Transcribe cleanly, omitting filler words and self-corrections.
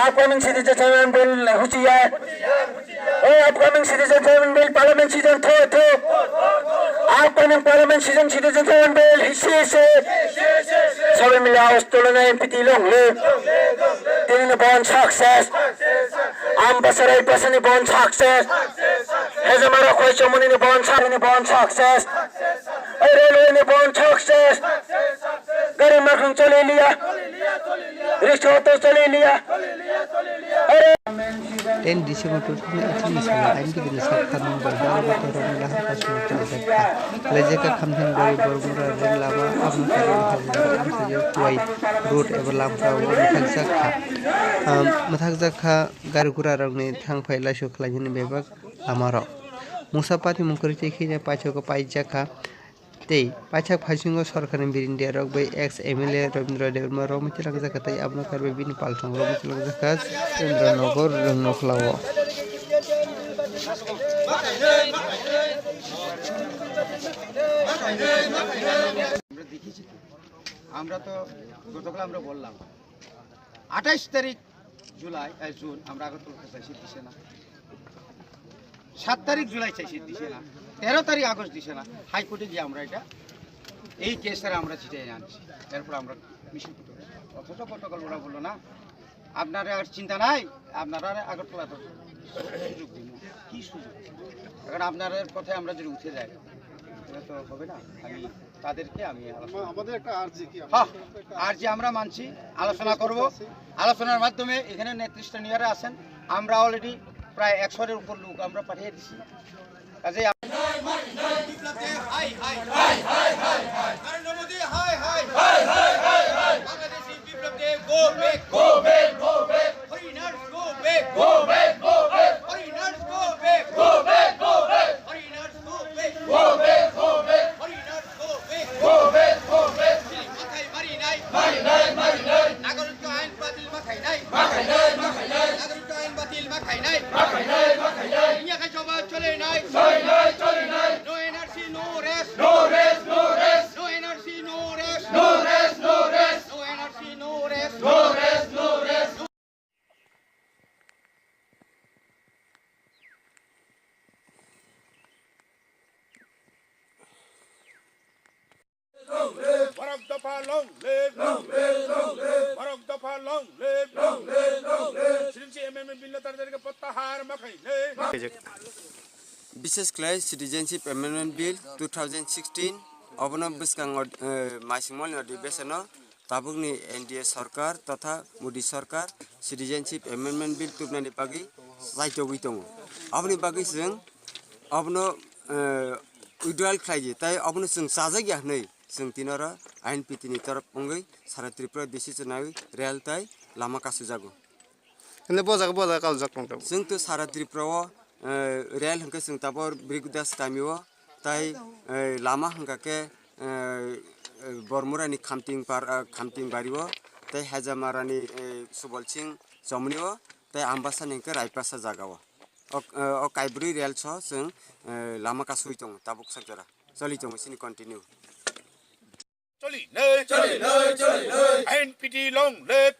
Upcoming Citizen Amendment Bill Huchiyar. Upcoming Citizen Amendment Bill Parliament Season 2. Upcoming Parliament Season Citizen Amendment Bill Hisse. Sorry Mila Ostolana MPT Long Live. Tinin born success. Ambassador person born success. Hezamara question money born success. Railway born success. Gari makang chale liya. Rishto chale liya. 10 December 2018 आइन के दिन सरकार बर्दार बतौर मिला पश्चिम का लेजेका खमथन बड़ी Baramura rail Lama अब से कोई रोड एबा लामफ्रा मथाकजाखा गारि गुरा रंगनि थांग फैला सुखलायनि बेबा लामारो मुसापाति मुखरिचे खिने पाछोको पाइजाखा तै पाछाक फासिंगो सरकारनि बिरिन्दिया रक बै एक्स एमएलए रविन्द्र देवमा रमिति लागजाखा तै आबनो कारबे बिनि पालथं रमिति लागजाखा चन्द्रनगर रंगनखलाव আমরা তো গতকাল আমরা বললাম 28 তারিখ জুন আমরা আগরতলা চাইছি দিছে না 7 তারিখ জুলাই চাইছি দিছে না 13 তারিখ আগস্ট দিছে না হাইকোর্টে গিয়ে আমরা এটা এই কেসটা আমরা চিঠিয়ে আনছি এরপর আমরা মিশন করতে অথচ গতকাল ওরা বললো না আপনারা আর চিন্তা নাই আপনারা আগরতলা সুযোগ দিন কি সুযোগ কারণ আপনাদের পথে আমরা যদি উঠে যাই এটা তো হবে না আমি তাদেরকে আমি আমাদের একটা আরজি কি আরজি আমরা মানছি আলোচনা করব আলোচনার মাধ্যমে এখানে নেতৃস্থানীয়রা আছেন আমরা অলরেডি প্রায় 100 এর উপর লোক আমরা পাঠিয়ে দিছি কাজে নরেন্দ্র মোদি হাই হাই Bangladeshi Biplab Dey go back foreigners go back foreigners go back foreigners go back মাথায় মারি নাই নাগরিক আইন বাতিল মাথায় নাই নাগরিক আইন বাতিল মাথায় নাই ইয়া কাজ চলে নাই no NRC no rest no NRC no rest no NRC no rest Bharat Dafa long live Bharat Dafa long live Citizenship Amendment Bill তাদেরকে প্রত্যাহার মাখাই বিশেষ ক্লাই সিটিজেনশিপ অ্যামেন্ডমেন্ট বিল 2016 অবনব বিস্কাং মাইসিমল অধিবেশন তাবুকনি এনডিএ সরকার তথা মোদি সরকার সিটিজেনশিপ অ্যামেন্ডমেন্ট বিল তুবনানি বাগি সাইতবি দङ আপনি বাগি जों আপনো উইড্রয়াল খাইজি তাই আপনি जों সাজাগিয়া नै जों तिनरा आइन पिटिनि तरफ पंगै सारा त्रिपुरा डिसिजनाव रेल ताई लामा कासु जागो ने बजा काउजाक पंग जों तो सारा त्रिपुराव रेल हंके जों ताबर ब्रिगदास तामिव ताई लामा हंगाके बरमुरानि खामतिं बारिव ताई हाजामारानि सुबलसिं जमनिव ताई आम्बासानि हंके रायपासा जागाव अ काइब्रि रेल छ जों लामा कासु दङ ताबुक संजरा चलि दङ सिनि continue Choli, no. NPT long live.